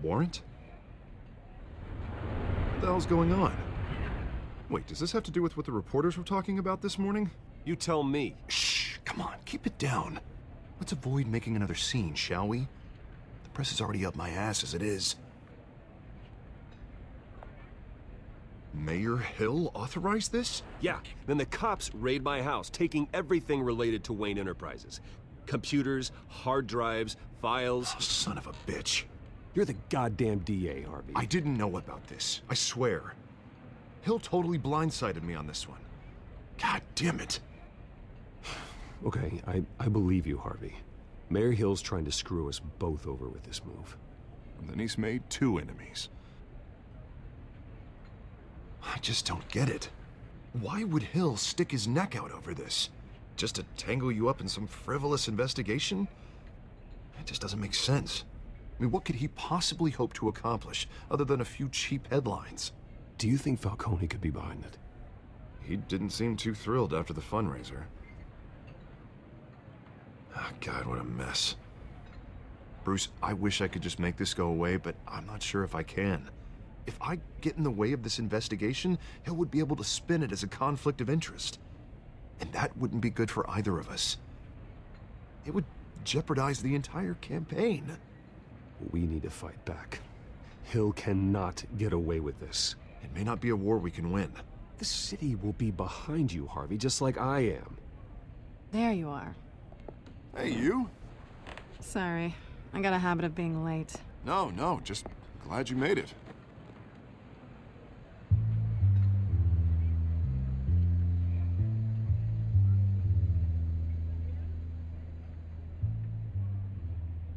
warrant? What the hell's going on? Wait, does this have to do with what the reporters were talking about this morning? You tell me. Shh, come on, keep it down. Let's avoid making another scene, shall we? The press is already up my ass as it is. Mayor Hill authorized this? Yeah, then the cops raid my house, taking everything related to Wayne Enterprises. Computers, hard drives, files. Oh, son of a bitch. You're the goddamn DA, Harvey. I didn't know about this, I swear. Hill totally blindsided me on this one. God damn it. Okay, I believe you, Harvey. Mayor Hill's trying to screw us both over with this move. And then he's made 2 enemies. I just don't get it. Why would Hill stick his neck out over this? Just to tangle you up in some frivolous investigation? It just doesn't make sense. I mean, what could he possibly hope to accomplish other than a few cheap headlines? Do you think Falcone could be behind it? He didn't seem too thrilled after the fundraiser. Oh, God, what a mess. Bruce, I wish I could just make this go away, but I'm not sure if I can. If I get in the way of this investigation, Hill would be able to spin it as a conflict of interest. And that wouldn't be good for either of us. It would jeopardize the entire campaign. We need to fight back. Hill cannot get away with this. It may not be a war we can win. The city will be behind you, Harvey, just like I am. There you are. Hey, you? Sorry, I got a habit of being late. No, just glad you made it.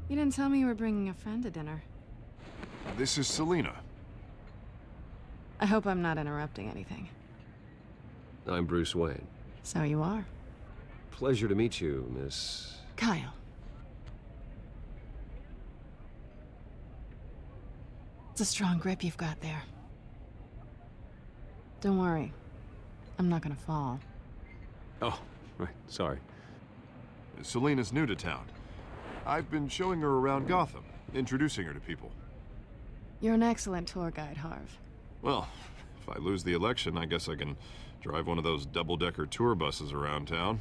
You didn't tell me you were bringing a friend to dinner. This is Selena. I hope I'm not interrupting anything. I'm Bruce Wayne. So you are. Pleasure to meet you, Miss... Kyle. It's a strong grip you've got there. Don't worry. I'm not gonna fall. Oh, right, sorry. Selena's new to town. I've been showing her around Gotham, introducing her to people. You're an excellent tour guide, Harv. Well, if I lose the election, I guess I can drive one of those double-decker tour buses around town.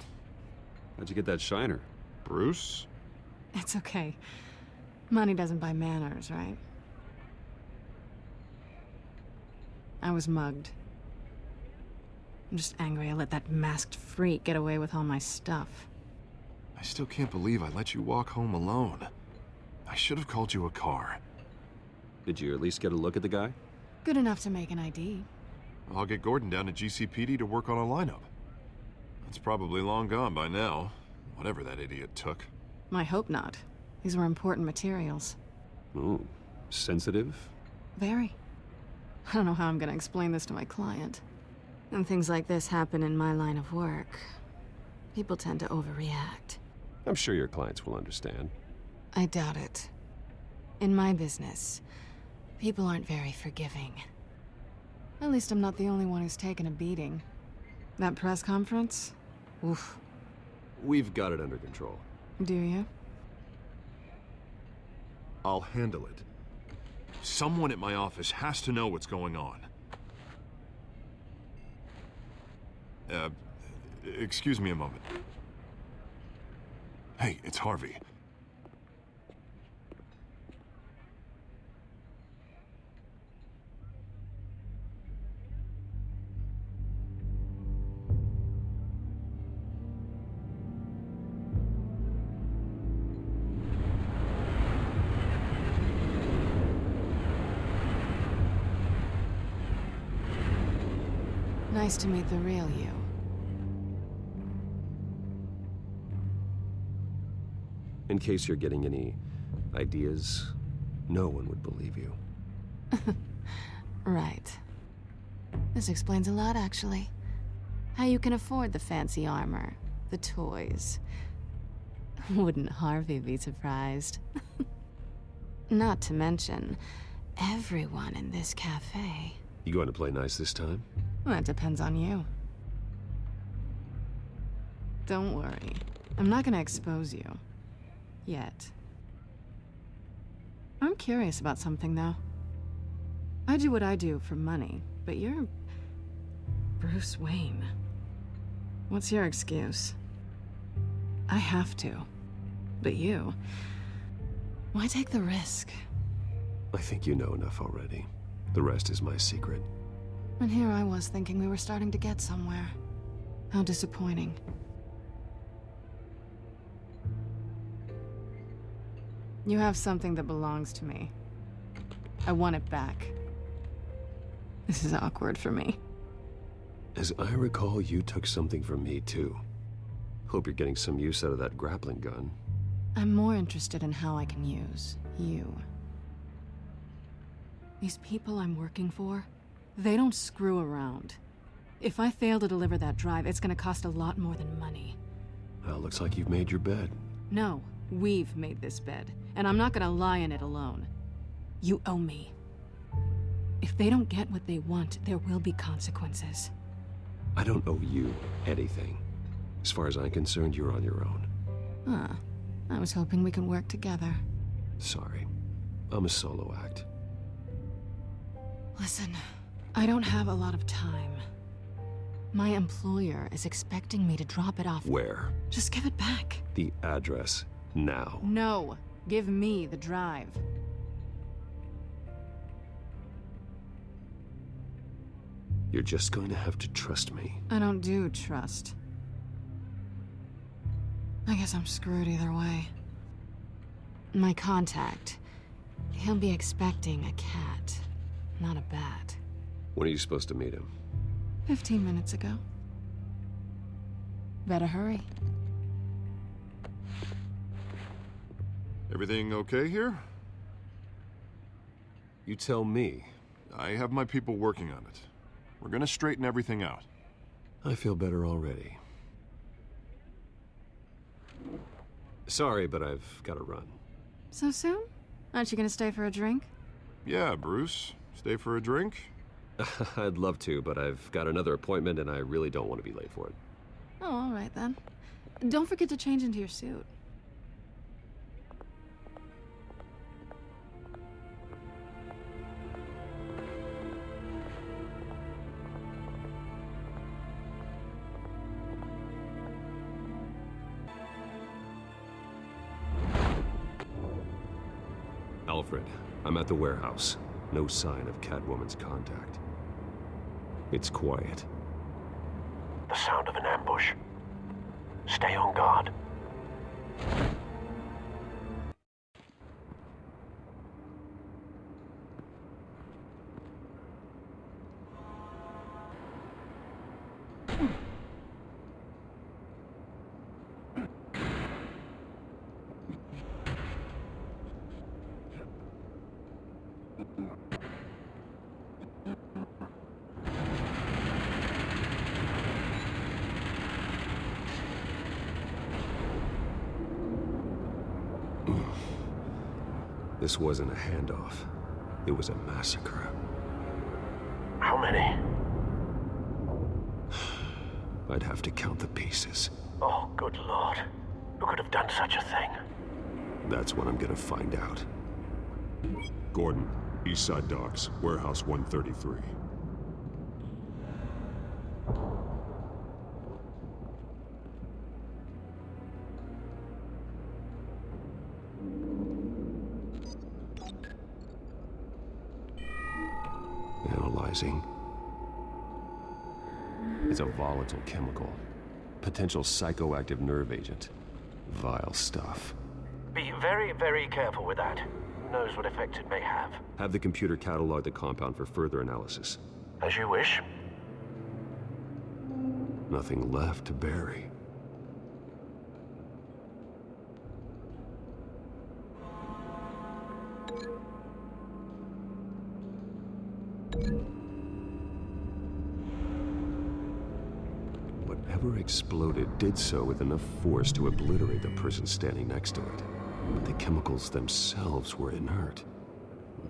How'd you get that shiner? Bruce? It's okay. Money doesn't buy manners, right? I was mugged. I'm just angry I let that masked freak get away with all my stuff. I still can't believe I let you walk home alone. I should have called you a car. Did you at least get a look at the guy? Good enough to make an ID. I'll get Gordon down to GCPD to work on a lineup. It's probably long gone by now, whatever that idiot took. I hope not. These were important materials. Ooh, sensitive? Very. I don't know how I'm gonna explain this to my client. And things like this happen in my line of work. People tend to overreact. I'm sure your clients will understand. I doubt it. In my business, people aren't very forgiving. At least I'm not the only one who's taken a beating. That press conference? Oof. We've got it under control. Do you? I'll handle it. Someone at my office has to know what's going on. Excuse me a moment. Hey, it's Harvey. Nice to meet the real you. In case you're getting any ideas, no one would believe you. Right. This explains a lot, actually. How you can afford the fancy armor, the toys. Wouldn't Harvey be surprised? Not to mention, everyone in this cafe. You going to play nice this time? That depends on you. Don't worry. I'm not gonna expose you. Yet. I'm curious about something, though. I do what I do for money, but you're Bruce Wayne. What's your excuse? I have to. But you... why take the risk? I think you know enough already. The rest is my secret. And here I was thinking we were starting to get somewhere. How disappointing. You have something that belongs to me. I want it back. This is awkward for me. As I recall, you took something from me, too. Hope you're getting some use out of that grappling gun. I'm more interested in how I can use you. These people I'm working for, they don't screw around. If I fail to deliver that drive, it's gonna cost a lot more than money. Well, looks like you've made your bed. No, we've made this bed, and I'm not gonna lie in it alone. You owe me. If they don't get what they want, there will be consequences. I don't owe you anything. As far as I'm concerned, you're on your own. Huh. I was hoping we could work together. Sorry. I'm a solo act. Listen, I don't have a lot of time. My employer is expecting me to drop it off. Where? Just give it back. The address. Now. No. Give me the drive. You're just going to have to trust me. I don't do trust. I guess I'm screwed either way. My contact. He'll be expecting a cat, not a bat. When are you supposed to meet him? 15 minutes ago. Better hurry. Everything okay here? You tell me. I have my people working on it. We're gonna straighten everything out. I feel better already. Sorry, but I've got to run. So soon? Aren't you gonna stay for a drink? Yeah, Bruce. Stay for a drink? I'd love to, but I've got another appointment and I really don't want to be late for it. Oh, all right then. Don't forget to change into your suit. Alfred, I'm at the warehouse. No sign of Catwoman's contact. It's quiet. The sound of an ambush. Stay on guard. This wasn't a handoff. It was a massacre. How many? I'd have to count the pieces. Oh, good Lord. Who could have done such a thing? That's what I'm gonna find out. Gordon, Eastside Docks, Warehouse 133. Analyzing. It's a volatile chemical. Potential psychoactive nerve agent. Vile stuff. Be very, very careful with that. Who knows what effect it may have? Have the computer catalog the compound for further analysis. As you wish. Nothing left to bury. Whatever exploded did so with enough force to obliterate the person standing next to it. But the chemicals themselves were inert,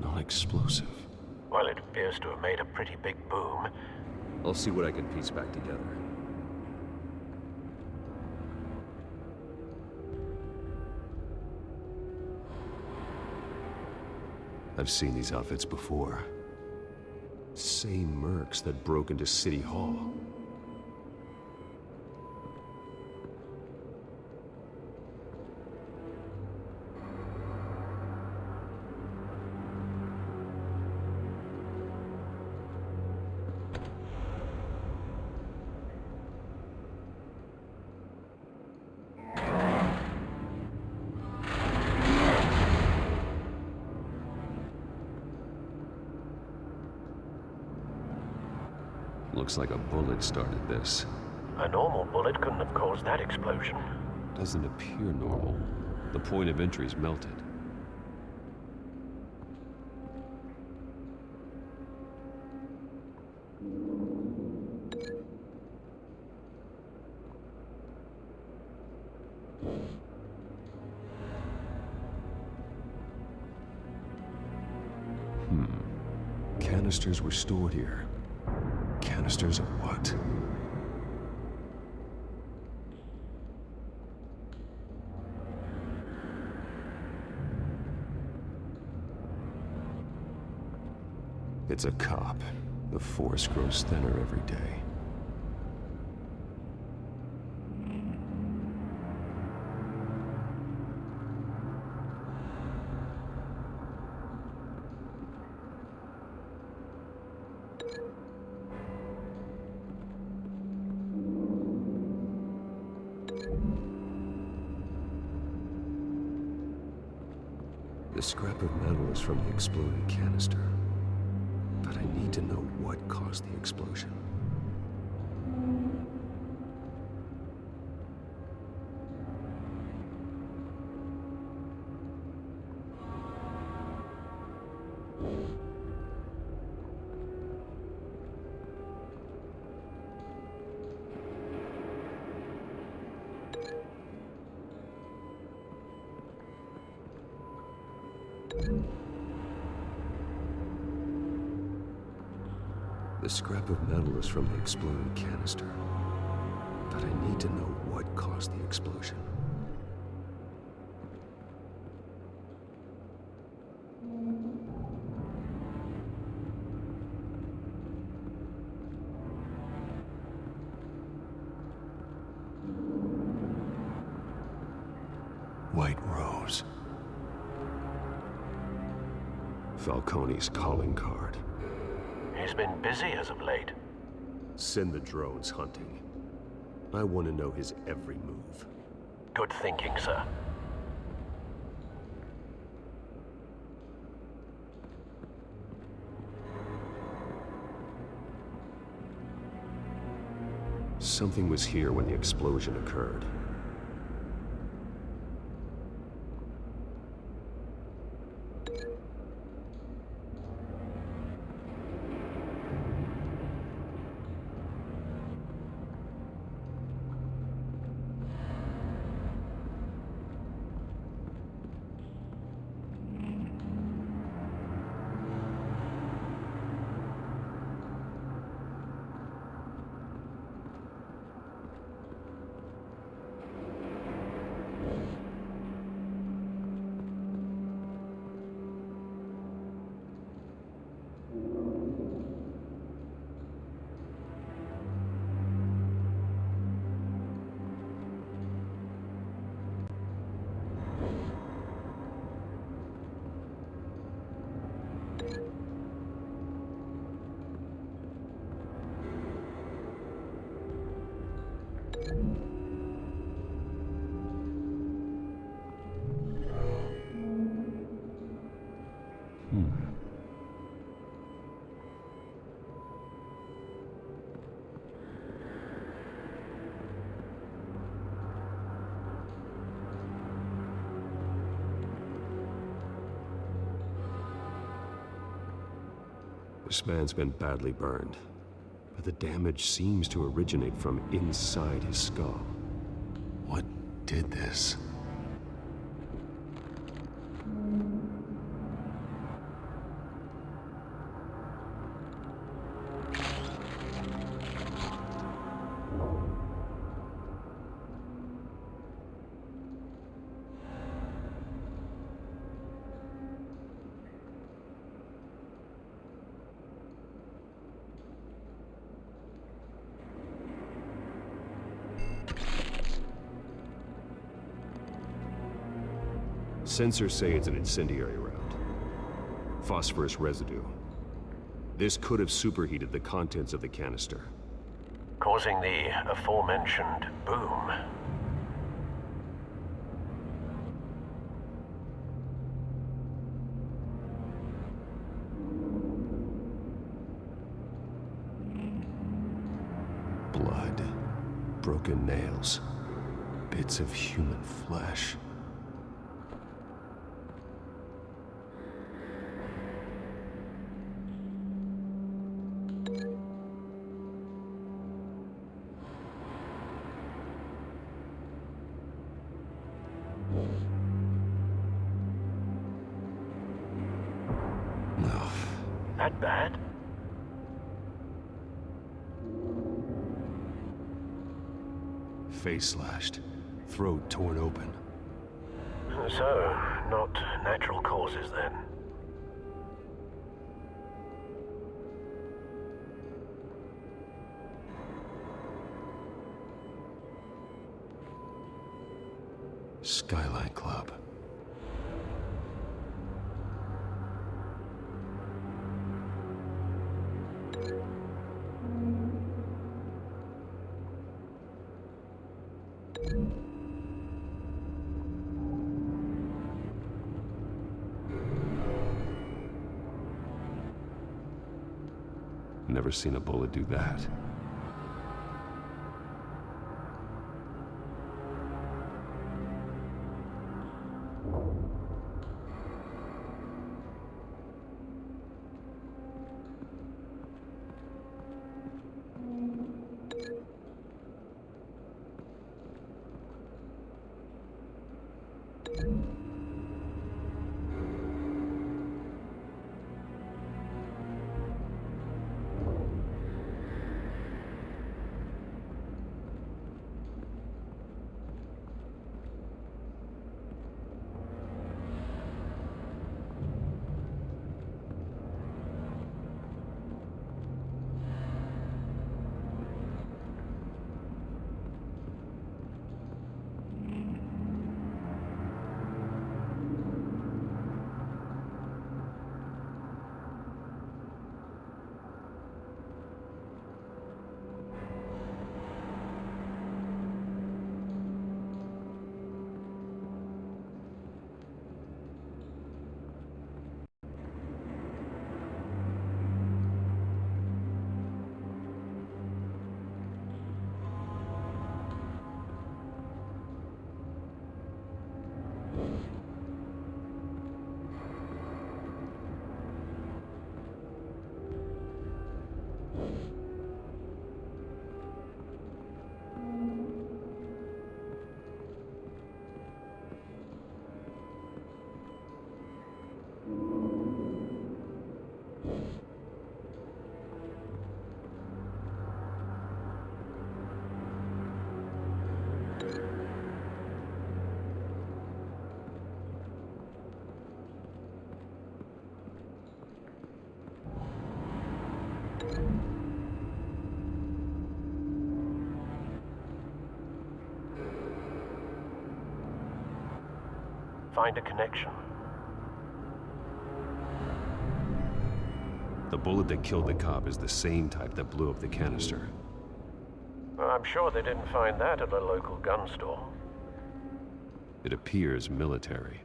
non-explosive. Well, it appears to have made a pretty big boom. I'll see what I can piece back together. I've seen these outfits before. Same mercs that broke into City Hall. Looks like a bullet started this. A normal bullet couldn't have caused that explosion. Doesn't appear normal. The point of entry's melted. Canisters were stored here. Canisters of what? It's a cop. The force grows thinner every day. The scrap of metal is from the exploded canister. But I need to know what caused the explosion. The scrap of metal is from the exploded canister. But I need to know what caused the explosion. White Rose. Falcone's calling card. He's been busy as of late. Send the drones hunting. I want to know his every move. Good thinking, sir. Something was here when the explosion occurred. This man's been badly burned, but the damage seems to originate from inside his skull. What did this? Sensors say it's an incendiary round. Phosphorus residue. This could have superheated the contents of the canister, Causing the aforementioned boom. blood, broken nails, bits of human flesh. No. That bad? Face slashed, throat torn open. So, not natural causes then. Skyline Club. Never seen a bullet do that. Find a connection. The bullet that killed the cop is the same type that blew up the canister. I'm sure they didn't find that at a local gun store. It appears military.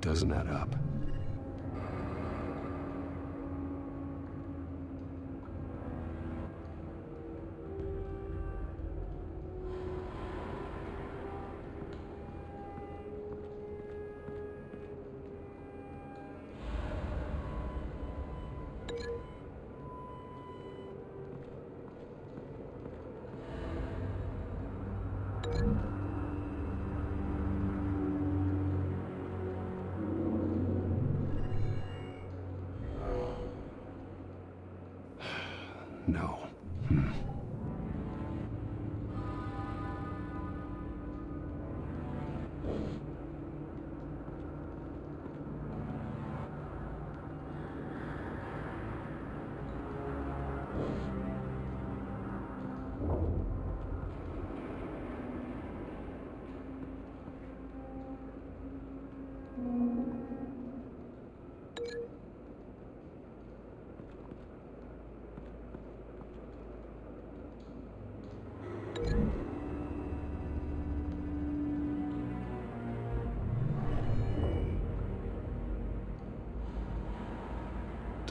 Doesn't add up.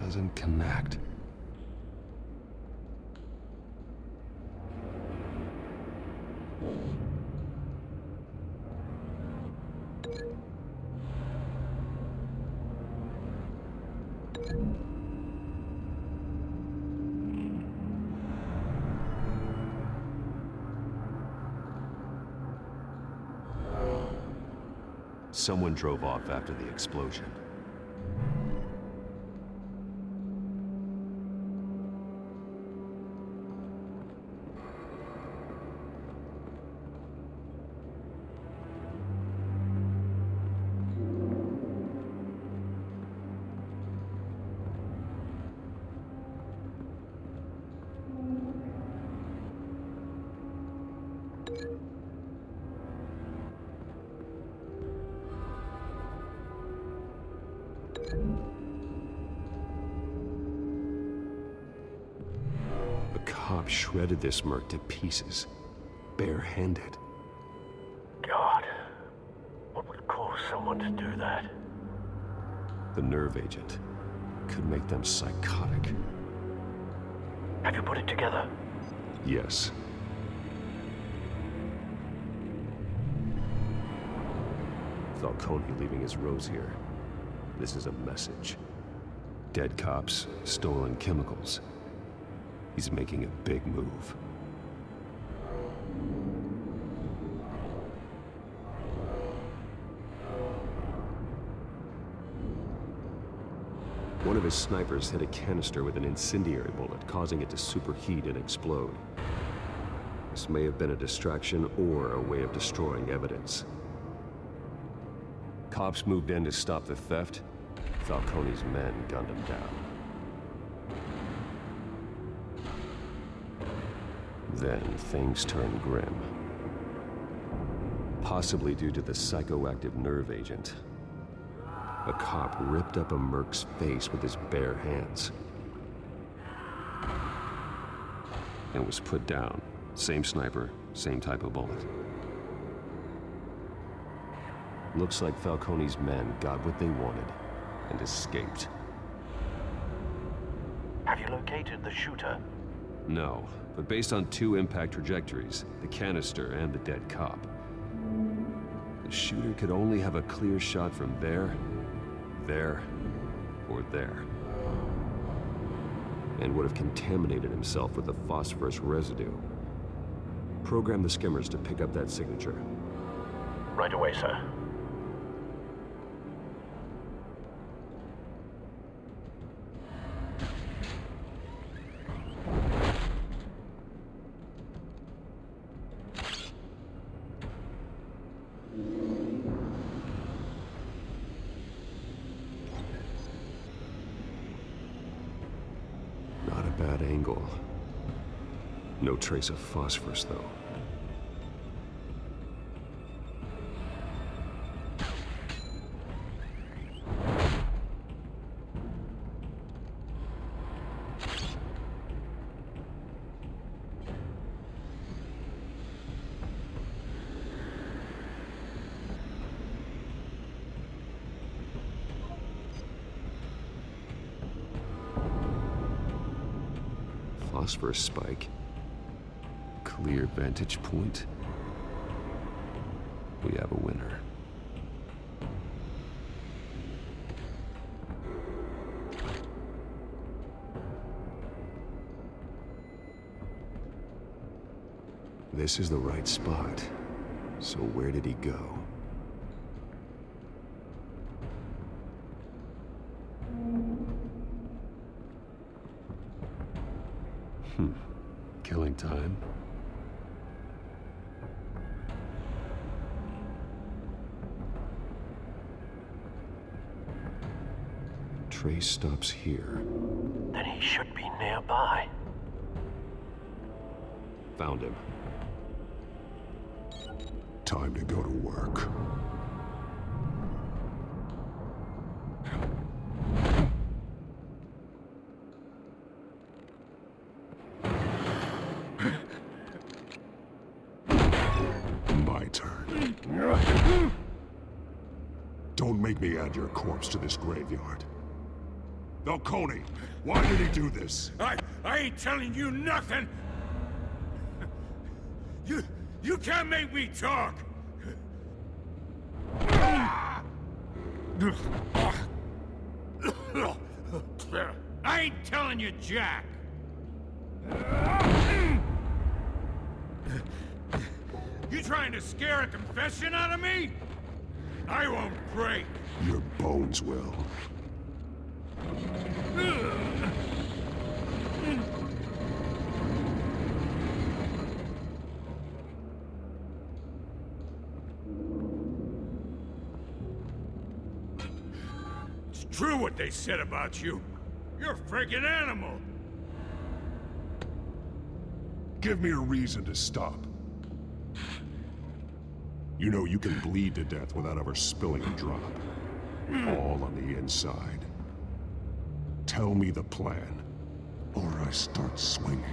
doesn't connect. Someone drove off after the explosion. The cop shredded this merc to pieces, barehanded. God, what would cause someone to do that? The nerve agent could make them psychotic. Have you put it together? Yes. Falcone leaving his rose here. This is a message. Dead cops, stolen chemicals. He's making a big move. One of his snipers hit a canister with an incendiary bullet, causing it to superheat and explode. This may have been a distraction or a way of destroying evidence. Cops moved in to stop the theft. Falcone's men gunned him down. Then things turned grim. Possibly due to the psychoactive nerve agent. A cop ripped up a merc's face with his bare hands. And was put down. Same sniper, same type of bullet. Looks like Falcone's men got what they wanted and escaped. Have you located the shooter? No, but based on two impact trajectories, the canister and the dead cop, the shooter could only have a clear shot from there, or there. And would have contaminated himself with the phosphorus residue. Program the skimmers to pick up that signature. Right away, sir. Not a bad angle. No trace of phosphorus, though. Phosphorus spike. Clear vantage point. We have a winner. This is the right spot. So where did he go? Killing time. Trace stops here. Then he should be nearby. Found him. Time to go to work. My turn. Don't make me add your corpse to this graveyard. Falcone, why did he do this? I ain't telling you nothing! You can't make me talk! I ain't telling you jack! You trying to scare a confession out of me? I won't break! Your bones will. It's true what they said about you. You're a freaking animal! Give me a reason to stop. You know you can bleed to death without ever spilling a drop. All on the inside. Tell me the plan, or I start swinging.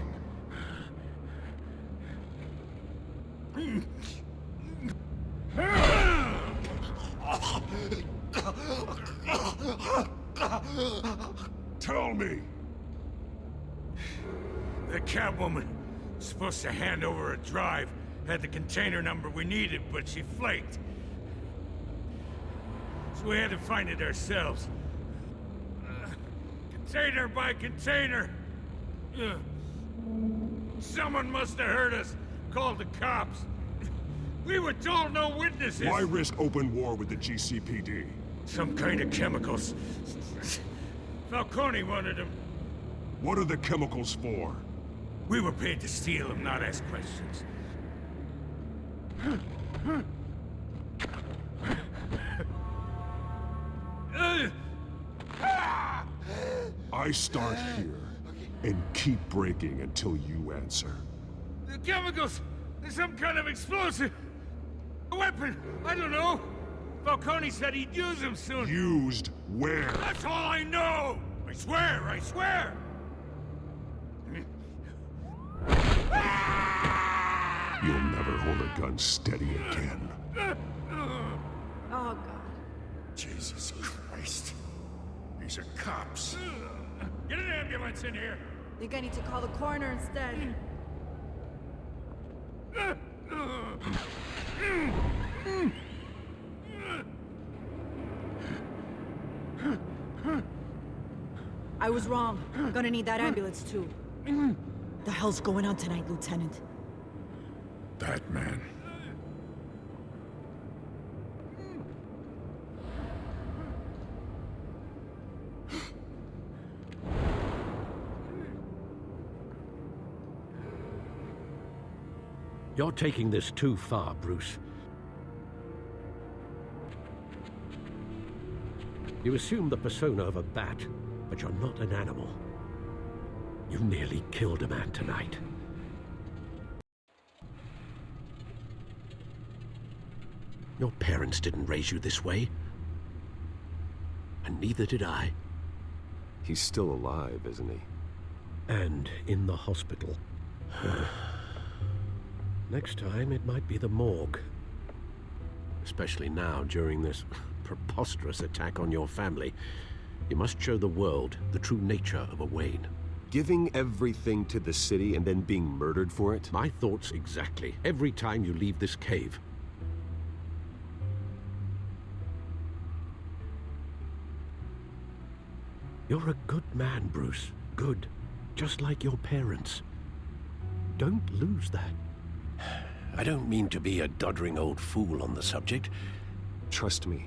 Tell me! The Catwoman was supposed to hand over a drive. Had the container number we needed, but she flaked. So we had to find it ourselves. Container by container. Someone must have heard us. Called the cops. We were told no witnesses. Why risk open war with the GCPD? Some kind of chemicals. Falcone wanted them. What are the chemicals for? We were paid to steal them, not ask questions. I start here and keep breaking until you answer. The chemicals! There's some kind of explosive! A weapon! I don't know! Falcone said he'd use them soon. Used where? That's all I know! I swear, I swear! You'll never hold a gun steady again. Oh, God. Jesus Christ. These are cops. Get an ambulance in here! Think I need to call the coroner instead. I was wrong. I'm gonna need that ambulance, too. The hell's going on tonight, Lieutenant? Batman. You're taking this too far, Bruce. You assume the persona of a bat, but you're not an animal. You nearly killed a man tonight. Your parents didn't raise you this way. And neither did I. He's still alive, isn't he? And in the hospital. Next time, it might be the morgue. Especially now, during this preposterous attack on your family. You must show the world the true nature of a Wayne. Giving everything to the city and then being murdered for it? My thoughts exactly. Every time you leave this cave. You're a good man, Bruce. Good. Just like your parents. Don't lose that. I don't mean to be a doddering old fool on the subject. Trust me,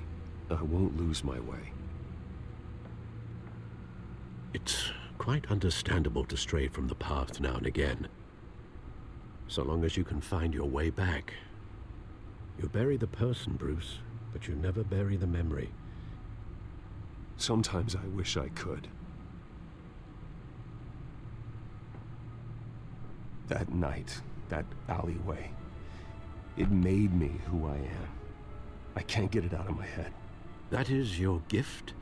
I won't lose my way. It's quite understandable to stray from the path now and again. So long as you can find your way back. You bury the person, Bruce, but you never bury the memory. Sometimes I wish I could. That night, that alleyway, it made me who I am. I can't get it out of my head. That is your gift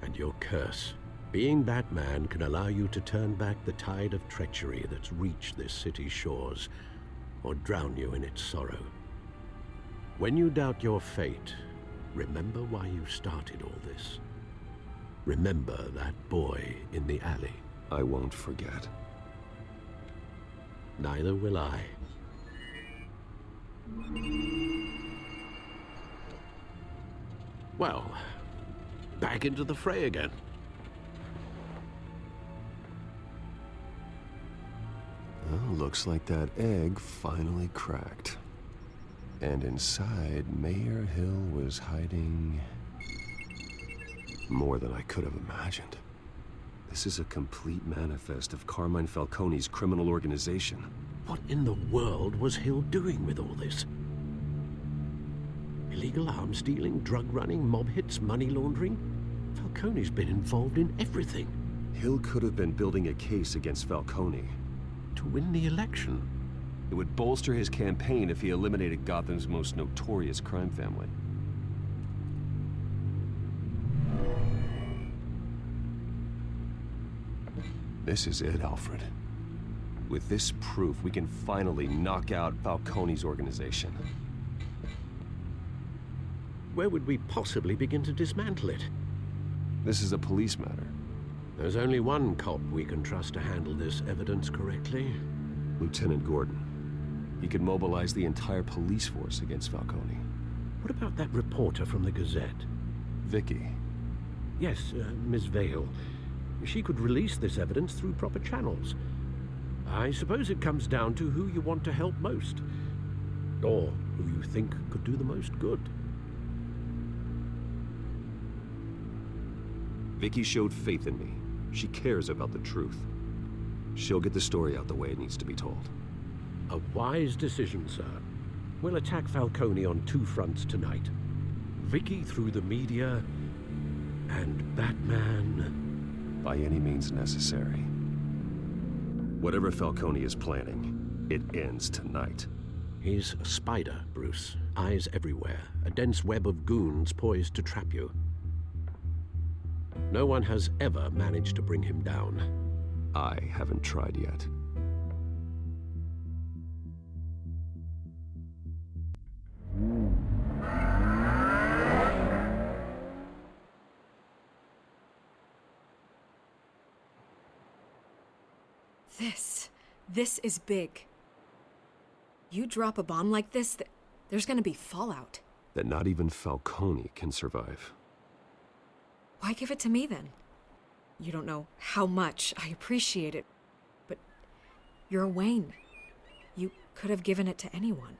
and your curse. Being Batman can allow you to turn back the tide of treachery that's reached this city's shores, or drown you in its sorrow. When you doubt your fate, remember why you started all this. Remember that boy in the alley. I won't forget. Neither will I. Well, back into the fray again. Well, looks like that egg finally cracked. And inside, Mayor Hill was hiding more than I could have imagined. This is a complete manifest of Carmine Falcone's criminal organization. What in the world was Hill doing with all this? Illegal arms dealing, drug running, mob hits, money laundering? Falcone's been involved in everything. Hill could have been building a case against Falcone. To win the election. It would bolster his campaign if he eliminated Gotham's most notorious crime family. This is it, Alfred. With this proof, we can finally knock out Falcone's organization. Where would we possibly begin to dismantle it? This is a police matter. There's only one cop we can trust to handle this evidence correctly. Lieutenant Gordon. He could mobilize the entire police force against Falcone. What about that reporter from the Gazette? Vicky. Yes, Miss Vale. She could release this evidence through proper channels. I suppose it comes down to who you want to help most. Or who you think could do the most good. Vicky showed faith in me. She cares about the truth. She'll get the story out the way it needs to be told. A wise decision, sir. We'll attack Falcone on two fronts tonight. Vicky through the media, and Batman... by any means necessary. Whatever Falcone is planning, it ends tonight. He's a spider, Bruce. Eyes everywhere. A dense web of goons poised to trap you. No one has ever managed to bring him down. I haven't tried yet. This is big. You drop a bomb like this, there's gonna be fallout. That not even Falcone can survive. Why give it to me then? You don't know how much I appreciate it, but you're Wayne. You could have given it to anyone.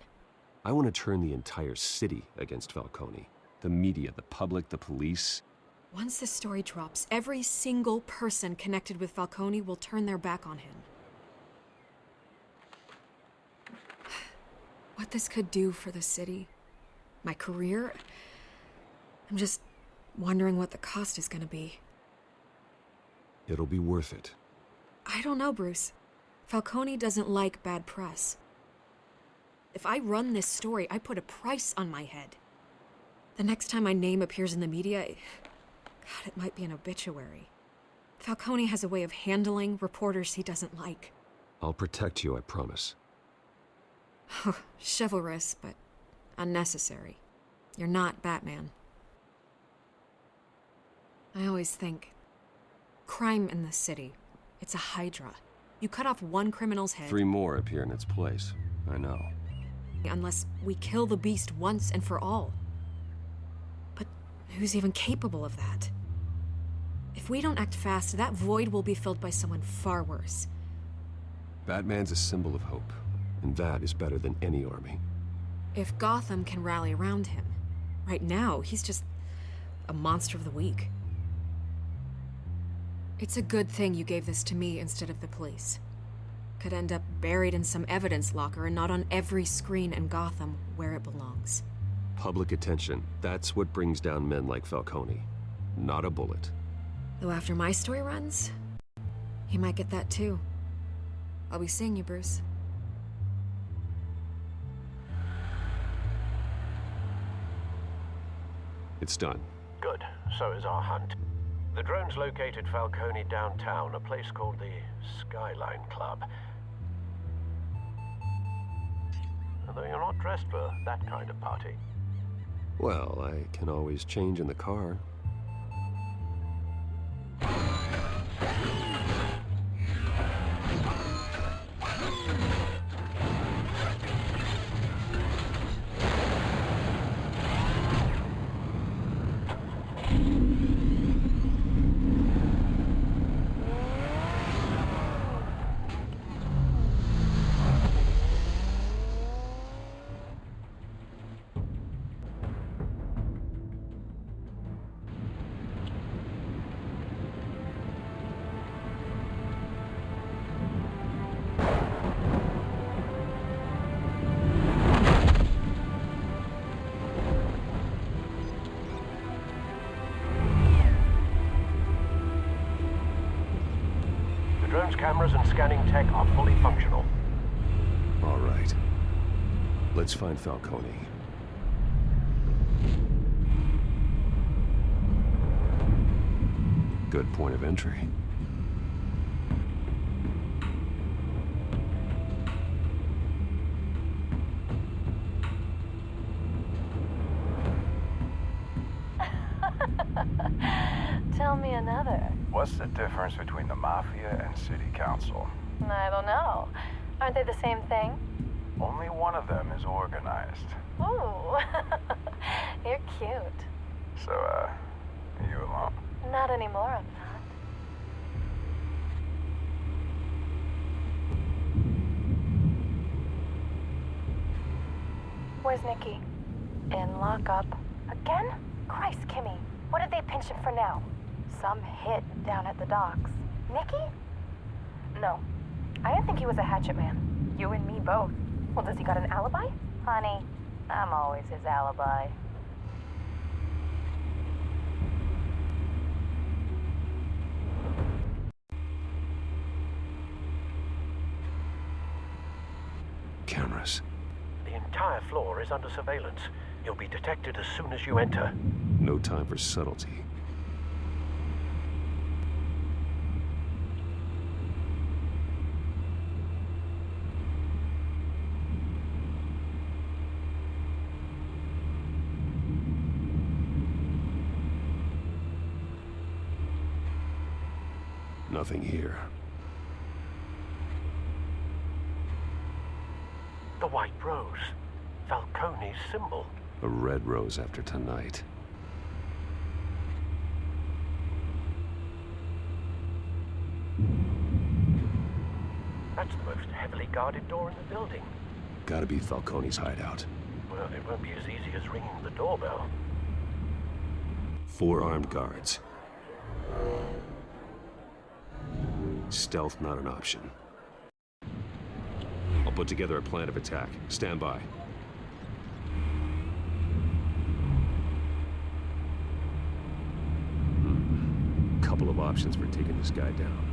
I want to turn the entire city against Falcone. The media, the public, the police. Once this story drops, every single person connected with Falcone will turn their back on him. What this could do for the city, my career, I'm just wondering what the cost is gonna be. It'll be worth it. I don't know, Bruce. Falcone doesn't like bad press. If I run this story, I put a price on my head. The next time my name appears in the media, God, it might be an obituary. Falcone has a way of handling reporters he doesn't like. I'll protect you, I promise. Chivalrous, but unnecessary. You're not Batman. I always think, crime in the city, it's a hydra. You cut off one criminal's head... 3 more appear in its place. I know. Unless we kill the beast once and for all. But who's even capable of that? If we don't act fast, that void will be filled by someone far worse. Batman's a symbol of hope, and that is better than any army. If Gotham can rally around him, right now, he's just a monster of the week. It's a good thing you gave this to me instead of the police. Could end up buried in some evidence locker and not on every screen in Gotham where it belongs. Public attention, that's what brings down men like Falcone. Not a bullet. Though after my story runs, he might get that too. I'll be seeing you, Bruce. It's done. Good. So is our hunt. The drones located Falcone downtown, a place called the Skyline Club. Although you're not dressed for that kind of party. Well, I can always change in the car. cameras and scanning tech are fully functional. All right. Let's find Falcone. Good point of entry. Tell me another. What's the difference between the Mafia and City Council? I don't know. Aren't they the same thing? Only one of them is organized. Ooh. You're cute. So, you alone? Not anymore, I'm not. Where's Nikki? In lockup. Again? Christ, Kimmy. What did they pinch him for now? Some hit down at the docks. Nikki? No. I didn't think he was a hatchet man. You and me both. Well, does he got an alibi? Honey, I'm always his alibi. Cameras. The entire floor is under surveillance. You'll be detected as soon as you enter. No time for subtlety. Nothing here. The white rose. Falcone's symbol. A red rose after tonight. That's the most heavily guarded door in the building. Gotta be Falcone's hideout. Well, it won't be as easy as ringing the doorbell. 4 armed guards. Stealth not an option. I'll put together a plan of attack. Stand by. Couple of options for taking this guy down.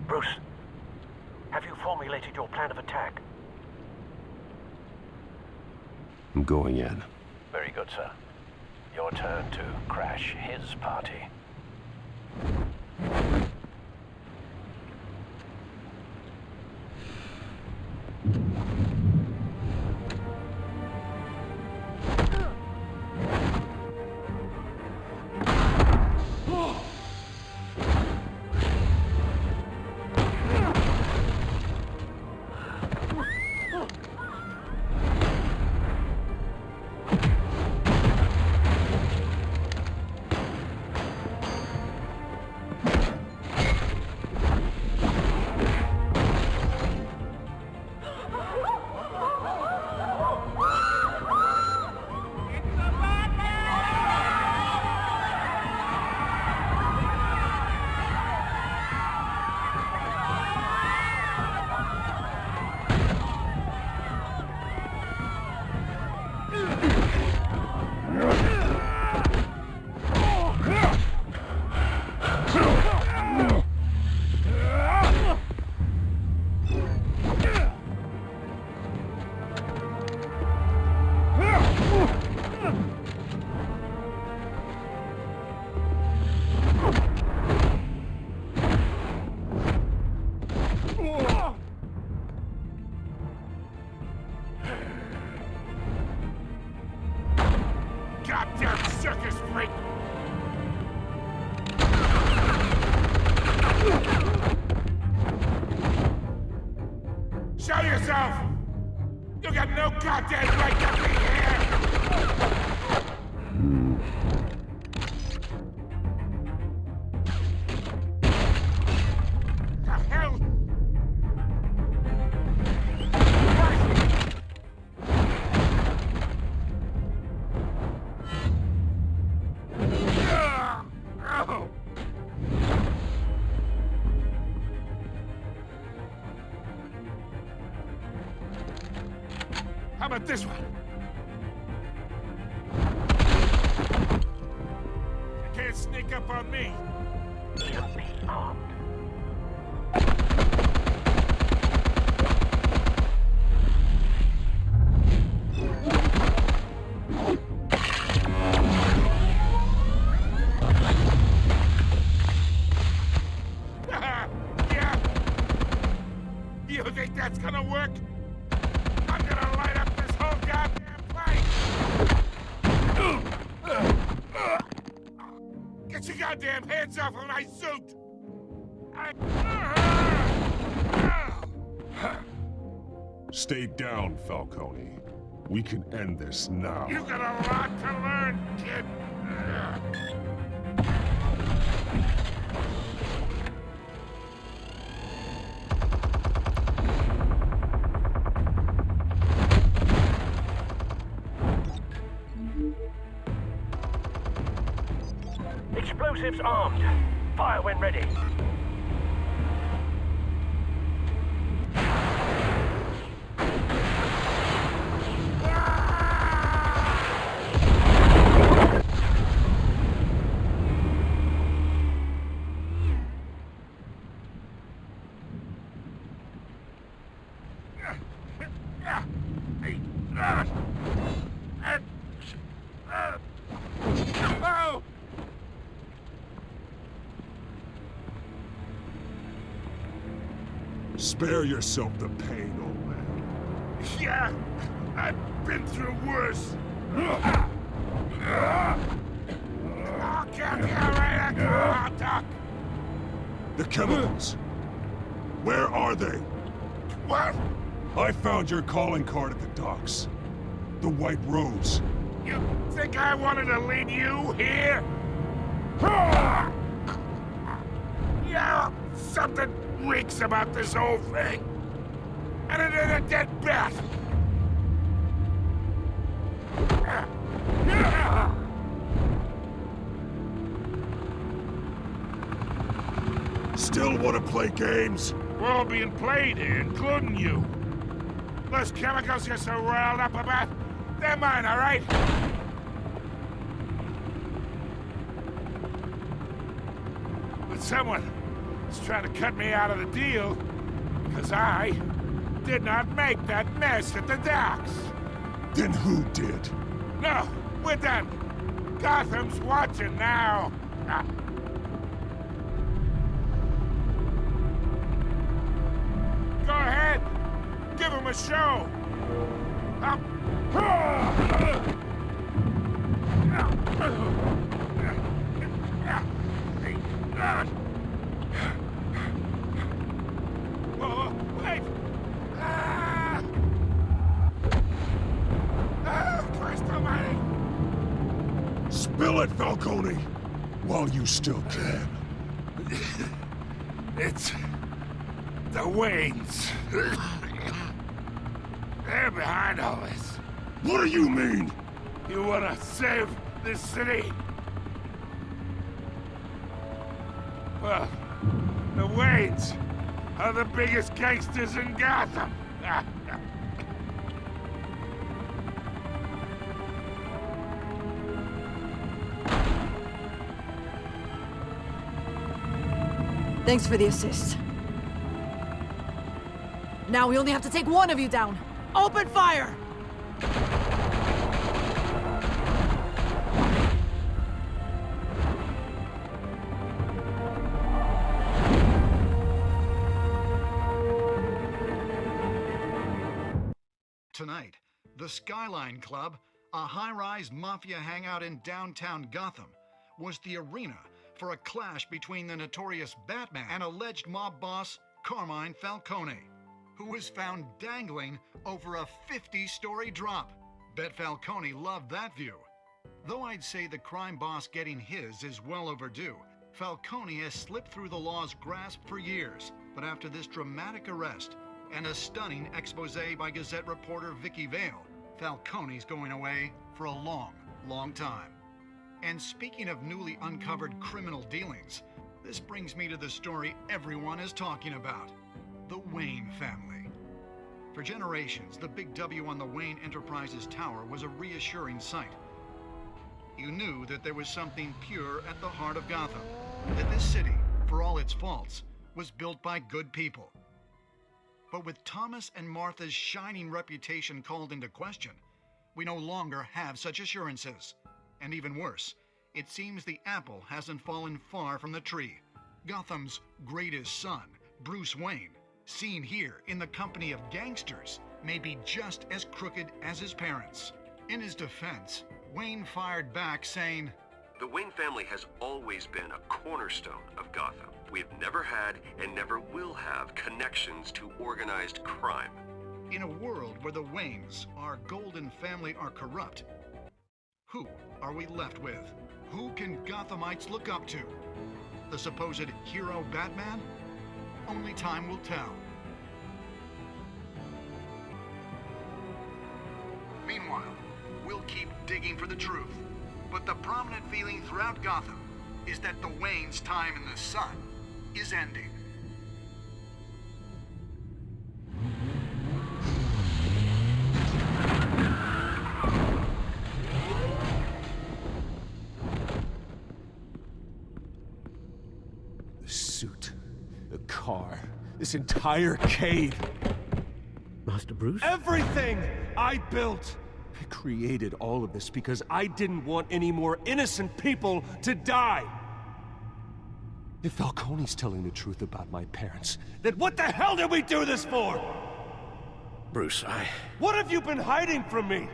Bruce, have you formulated your plan of attack? I'm going in. Very good, sir. Your turn to crash his party. Goddamn circus freak! Show yourself! You got no goddamn right to be here! The hell? How about this one? You can't sneak up on me. EMP armed. Yeah. You think that's gonna work? I'm gonna light up this whole goddamn place! Get your goddamn hands off of my suit! Stay down, Falcone. We can end this now. You got a lot to learn, kid! Explosives armed. Fire when ready. Oh! Spare yourself the pain, old man. Yeah, I've been through worse. I'll get you right at the doc. The chemicals. Where are they? What? I found your calling card at the docks. The White Rose. You think I wanted to leave you here? Yeah, something reeks about this whole thing. And it ain't a dead bat. Still want to play games? We're all being played here, including you. Those chemicals you're so riled up about, they're mine, all right? But someone is trying to cut me out of the deal because I did not make that mess at the docks. Then who did? No, we're done. Gotham's watching now. Go ahead. Give him a show. Whoa, wait. Christ almighty. Spill it, Falcone! While you still can. It's the Waynes. They're behind all this. What do you mean? You wanna save this city? Well, the Waynes are the biggest gangsters in Gotham. Thanks for the assist. Now we only have to take one of you down. Open fire! Tonight, the Skyline Club, a high-rise mafia hangout in downtown Gotham, was the arena for a clash between the notorious Batman and alleged mob boss Carmine Falcone, who was found dangling over a 50-story drop. Bet Falcone loved that view. Though I'd say the crime boss getting his is well overdue, Falcone has slipped through the law's grasp for years. But after this dramatic arrest and a stunning expose by Gazette reporter Vicky Vale, Falcone's going away for a long, long time. And speaking of newly uncovered criminal dealings, this brings me to the story everyone is talking about. The Wayne family. For generations, the big W on the Wayne Enterprises tower was a reassuring sight. You knew that there was something pure at the heart of Gotham, that this city, for all its faults, was built by good people. But with Thomas and Martha's shining reputation called into question, we no longer have such assurances. And even worse, it seems the apple hasn't fallen far from the tree. Gotham's greatest son, Bruce Wayne, seen here in the company of gangsters, may be just as crooked as his parents. In his defense, Wayne fired back saying, "The Wayne family has always been a cornerstone of Gotham. We have never had and never will have connections to organized crime." In a world where the Waynes, our golden family, are corrupt, who are we left with? Who can Gothamites look up to? The supposed hero Batman? Only time will tell. Meanwhile, we'll keep digging for the truth. But the prominent feeling throughout Gotham is that the Waynes' time in the sun is ending. The suit, the car, this entire cave. Master Bruce? Everything I built! I created all of this because I didn't want any more innocent people to die! If Falcone's telling the truth about my parents, then what the hell did we do this for? Bruce, What have you been hiding from me?